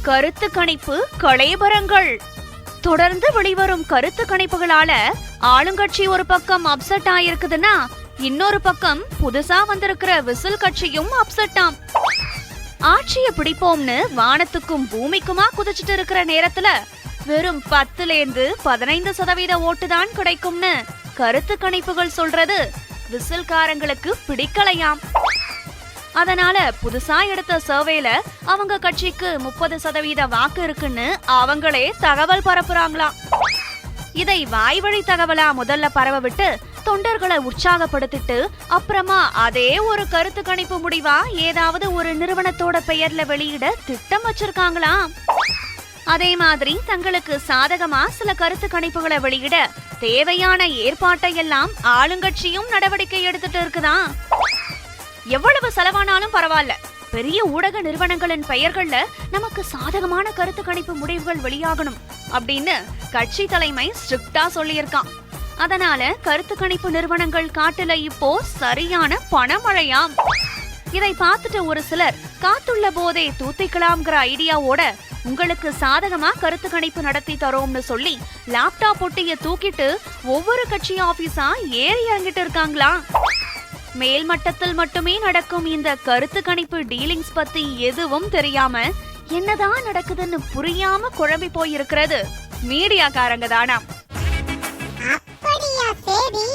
கருத்து கணிப்பு கலைபரங்கள். தொடர்ந்து வெளிவரும் கருத்து கணிப்புகளால ஆளுங்கட்சி ஒரு பக்கம் அப்செட் ஆயிருக்குதுன்னா, இன்னொரு பக்கம் புதுசா வந்திருக்கிற விசில் கட்சியும் அப்செட்டாம். ஆட்சியை பிடிப்போம்னு வானத்துக்கும் பூமிக்குமா குதிச்சுட்டு இருக்கிற நேரத்துல வெறும் 10-15% ஓட்டு தான் கிடைக்கும்னு கருத்து கணிப்புகள் சொல்றது விசில்காரங்களுக்கு பிடிக்கலையாம். அதனால புதுசா எடுத்த சர்வேல அவங்க கட்சிக்கு 30% வாக்கு இருக்குன்னு அவங்களே தகவல் பரப்புறாங்களாம். இதை வாய்வழி தகவலா முதல்ல பரவ விட்டு தொண்டர்களை உற்சாகப்படுத்திட்டு அப்புறமா அதே ஒரு கருத்து கணிப்பு முடிவா ஏதாவது ஒரு நிறுவனத்தோட பெயர்ல வெளியிட திட்டம் வச்சிருக்காங்களாம். அதே மாதிரி தங்களுக்கு சாதகமா சில கருத்து கணிப்புகளை வெளியிட தேவையான ஏற்பாட்டை எல்லாம் ஆளுங்கட்சியும் நடவடிக்கை எடுத்துட்டு இருக்குதான். எவ்வளவு செலவானாலும் பரவாயில்ல, பெரிய ஊடக நிறுவனங்களின் பெயர்கள்ல நமக்கு சாதகமான கருத்து கணிப்பு முடிவுகள் வெளியாகணும் அப்படின்னு கட்சி தலைமை ஸ்ட்ரிக்டா சொல்லியிருக்கான். அதனால கருத்து கணிப்பு நிறுவனங்கள் காட்டுல இப்போ சரியான பணமழையாம். இதை பார்த்துட்டு ஒரு சிலர் காத்துள்ள போதே தூத்திக்கலாம்ங்கிற ஐடியாவோட உங்களுக்கு சாதகமா கருத்து கணிப்பு நடத்தி தரோம்னு சொல்லி லேப்டாப் ஒட்டிய தூக்கிட்டு ஒவ்வொரு கட்சி ஆபீஸா ஏறி இறங்கிட்டு இருக்காங்களா. மேல் மட்டத்தில் மட்டுமே நடக்கும் இந்த கருத்து கணிப்பு டீலிங்ஸ் பத்தி எதுவும் தெரியாம என்னதான் நடக்குதுன்னு புரியாம குழம்பி போயிருக்கிறது மீடியாக்காரங்க தானா. அப்படியா? சரி.